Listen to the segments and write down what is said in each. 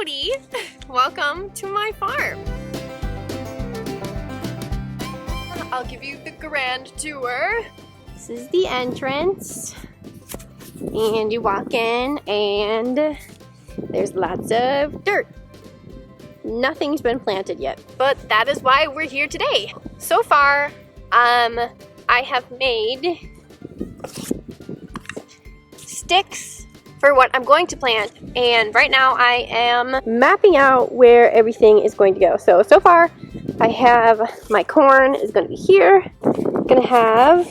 Howdy! Welcome to my farm. I'll give you the grand tour. This is the entrance. And you walk in and there's lots of dirt. Nothing's been planted yet, but that is why we're here today. So far, I have made sticks for what I'm going to plant, and right now I am mapping out where everything is going to go. So far I have my corn is going to be here. I'm going to have,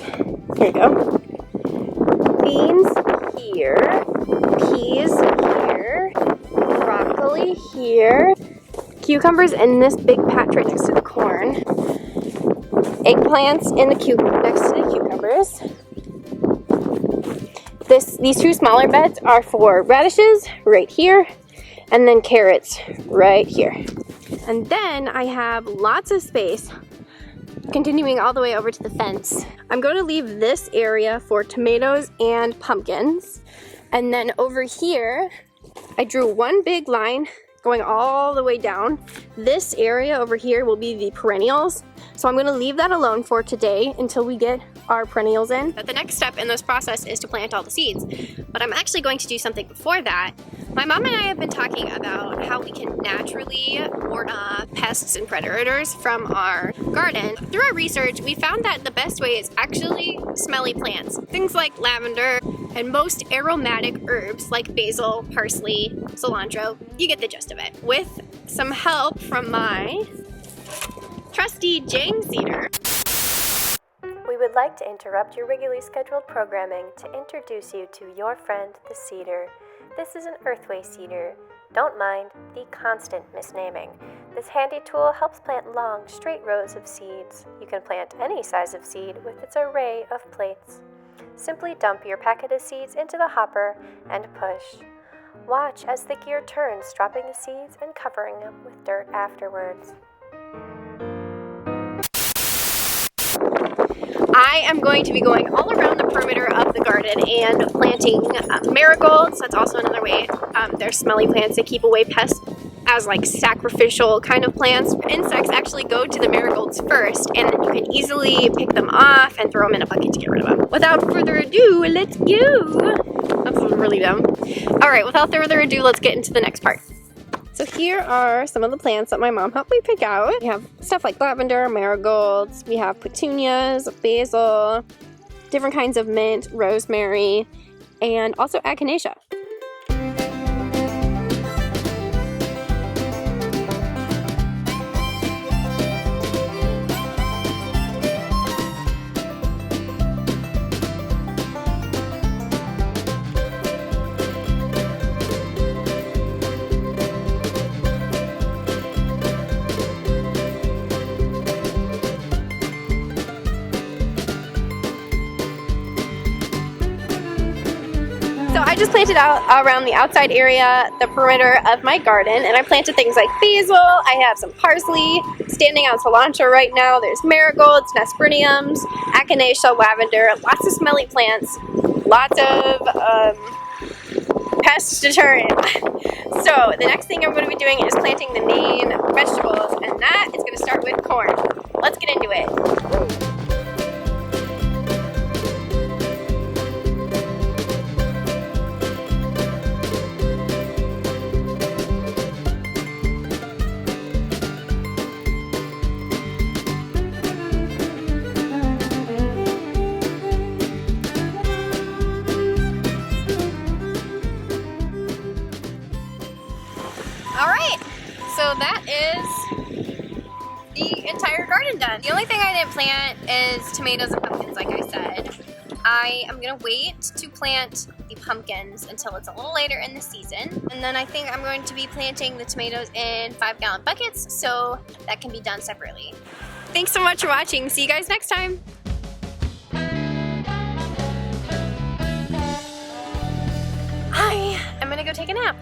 here we go, beans here, peas here, broccoli here, cucumbers in this big patch right next to the corn, eggplants in the next to the cucumbers. These two smaller beds are for radishes right here, and then carrots right here. And then I have lots of space continuing all the way over to the fence. I'm going to leave this area for tomatoes and pumpkins. And then over here, I drew one big line going all the way down. This area over here will be the perennials. So I'm going to leave that alone for today until we get our perennials in. But the next step in this process is to plant all the seeds. But I'm actually going to do something before that. My mom and I have been talking about how we can naturally ward off pests and predators from our garden. Through our research, we found that the best way is actually smelly plants. Things like lavender and most aromatic herbs like basil, parsley, cilantro. You get the gist of it. With some help from my trusty Jane Seeder. We would like to interrupt your regularly scheduled programming to introduce you to your friend, the Seeder. This is an Earthway Seeder. Don't mind the constant misnaming. This handy tool helps plant long, straight rows of seeds. You can plant any size of seed with its array of plates. Simply dump your packet of seeds into the hopper and push. Watch as the gear turns, dropping the seeds and covering them with dirt afterwards. I am going to be going all around the perimeter of the garden and planting marigolds. That's also another way. They're smelly plants that keep away pests as like sacrificial kind of plants. Insects actually go to the marigolds first, and then you can easily pick them off and throw them in a bucket to get rid of them. Without further ado, let's go. That's really dumb. All right, without further ado, let's get into the next part. So here are some of the plants that my mom helped me pick out. We have stuff like lavender, marigolds, we have petunias, basil, different kinds of mint, rosemary, and also echinacea. So I just planted out around the outside area, the perimeter of my garden, and I planted things like basil, I have some parsley, standing out cilantro right now, there's marigolds, nasturtiums, echinacea, lavender, lots of smelly plants, lots of pest deterrent. So the next thing I'm going to be doing is planting the main vegetables, and that is going to start with corn. Let's get into it. Alright, so that is the entire garden done. The only thing I didn't plant is tomatoes and pumpkins, like I said. I am going to wait to plant the pumpkins until it's a little later in the season. And then I think I'm going to be planting the tomatoes in 5-gallon buckets, so that can be done separately. Thanks so much for watching. See you guys next time. I'm going to go take a nap.